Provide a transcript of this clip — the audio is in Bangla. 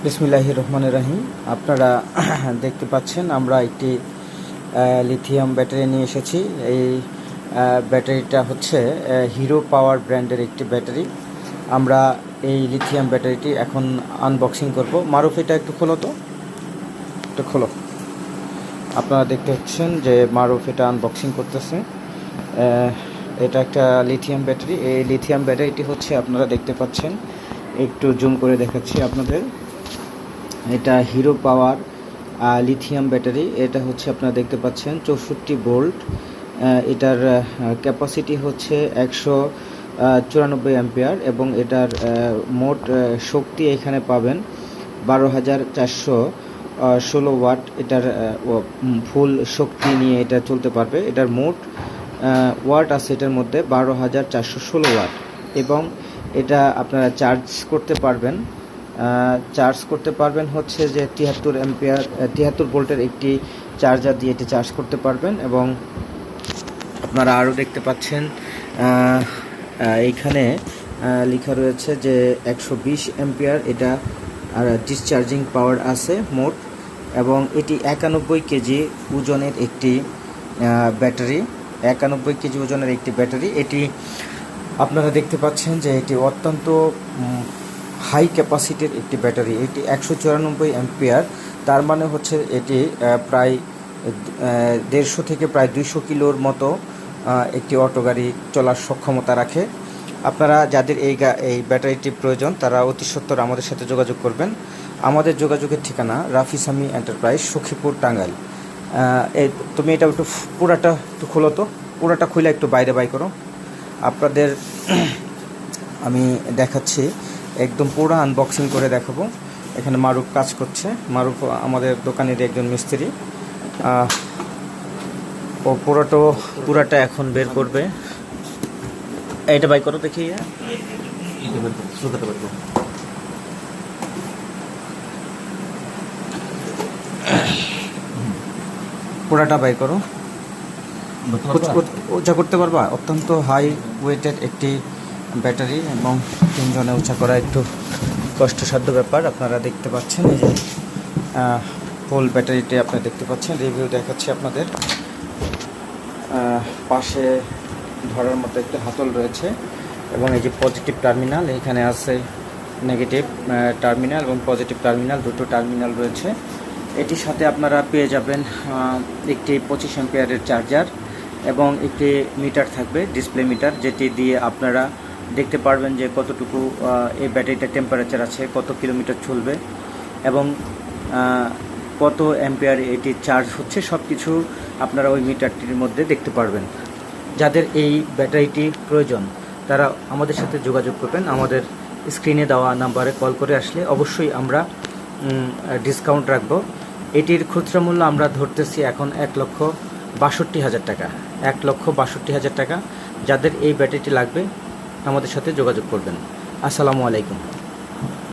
বিসমিল্লাহির রহমানির রহিম। আপনারা দেখতে পাচ্ছেন আমরা একটি লিথিয়াম ব্যাটারি নিয়ে এসেছি। এই ব্যাটারিটা হচ্ছে হিরো পাওয়ার ব্র্যান্ডের একটি ব্যাটারি। আমরা এই লিথিয়াম ব্যাটারিটি এখন আনবক্সিং করব। মারুফ, এটা একটু খোলো তো, একটু খোলো। আপনারা দেখতে পাচ্ছেন যে মারুফ এটা আনবক্সিং করতেছে। এটা একটা লিথিয়াম ব্যাটারি। এই লিথিয়াম ব্যাটারিটি হচ্ছে আপনারা দেখতে পাচ্ছেন, একটু জুম করে দেখাচ্ছি আপনাদের। এটা হিরো পাওয়ার লিথিয়াম ব্যাটারি। এটা হচ্ছে আপনারা দেখতে পাচ্ছেন 64 ভোল্ট। এটার ক্যাপাসিটি হচ্ছে 194 অ্যাম্পিয়ার এবং এটার মোট শক্তি এখানে পাবেন 12,416 ওয়াট। এটার ফুল শক্তি নিয়ে এটা চলতে পারবে। এটার মোট ওয়াট আছে এটার মধ্যে 12,416 ওয়াট এবং এটা আপনারা চার্জ করতে পারবেন হচ্ছে যে 73 ভোল্টের একটি চার্জার দিয়ে এটি চার্জ করতে পারবেন। এবং আপনারা আরও দেখতে পাচ্ছেন এইখানে লেখা রয়েছে যে 120 অ্যাম্পিয়ার এটা আর ডিসচার্জিং পাওয়ার আছে মোট। এবং এটি 91 কেজি ওজনের একটি ব্যাটারি। 91 কেজি ওজনের একটি ব্যাটারি। এটি আপনারা দেখতে পাচ্ছেন যে এটি অত্যন্ত হাই ক্যাপাসিটির একটি ব্যাটারি। এটি 194 অ্যাম্পিয়ার, তার মানে হচ্ছে এটি প্রায় 150 থেকে প্রায় 200 কিলোর মতো একটি অটো গাড়ি চলার সক্ষমতা রাখে। আপনারা যাদের এই ব্যাটারিটি প্রয়োজন তারা অতি সত্বর আমাদের সাথে যোগাযোগ করবেন। আমাদের যোগাযোগের ঠিকানা রাফিসামি এন্টারপ্রাইজ, সখীপুর, টাঙ্গাইল। তুমি এটা একটু পুরাটা একটু খোলো তো, পুরাটা খুলে একটু বাইরে বাই করো। আপনাদের আমি দেখাচ্ছি, একদম পুরো আনবক্সিং করে দেখাবো। এখানে মারুফ কাজ করছে। মারুফ আমাদের দোকানের একজন মিস্ত্রি। ও পুরাটা এখন বের করবে। এইটা বাই করো দেখি। পুরাটা বাই করো। উঁচা করতে পারবা? অত্যন্ত হাই ওয়েটের একটি ব্যাটারি এবং 3 জনে উঁচা করা একটু কষ্টসাধ্য ব্যাপার। আপনারা দেখতে পাচ্ছেন এই যে ফুল ব্যাটারিটি আপনারা দেখতে পাচ্ছেন। রিভিউ দেখাচ্ছি আপনাদের। পাশে ধরার মতো একটি হাতল রয়েছে এবং এই যে পজিটিভ টার্মিনাল, এখানে আছে নেগেটিভ টার্মিনাল এবং পজিটিভ টার্মিনাল, দুটো টার্মিনাল রয়েছে। এটির সাথে আপনারা পেয়ে যাবেন একটি 25 অ্যাম্পিয়ারের চার্জার এবং একটি মিটার থাকবে, ডিসপ্লে মিটার, যেটি দিয়ে আপনারা দেখতে পারবেন যে কতটুকু এই ব্যাটারিটার টেম্পারেচার আছে, কত কিলোমিটার চলবে এবং কত অ্যাম্পিয়ার এটি চার্জ হচ্ছে, সব কিছু আপনারা ওই মিটারটির মধ্যে দেখতে পারবেন। যাদের এই ব্যাটারিটি প্রয়োজন তারা আমাদের সাথে যোগাযোগ করবেন। আমাদের স্ক্রিনে দেওয়া নাম্বারে কল করে আসলে অবশ্যই আমরা ডিসকাউন্ট রাখব। এটির খুচরা মূল্য আমরা ধরতেছি এখন 1,62,000 টাকা। 1,62,000 টাকা। যাদের এই ব্যাটারিটি লাগবে আমাদের সাথে যোগাযোগ করবেন। আসসালামু আলাইকুম।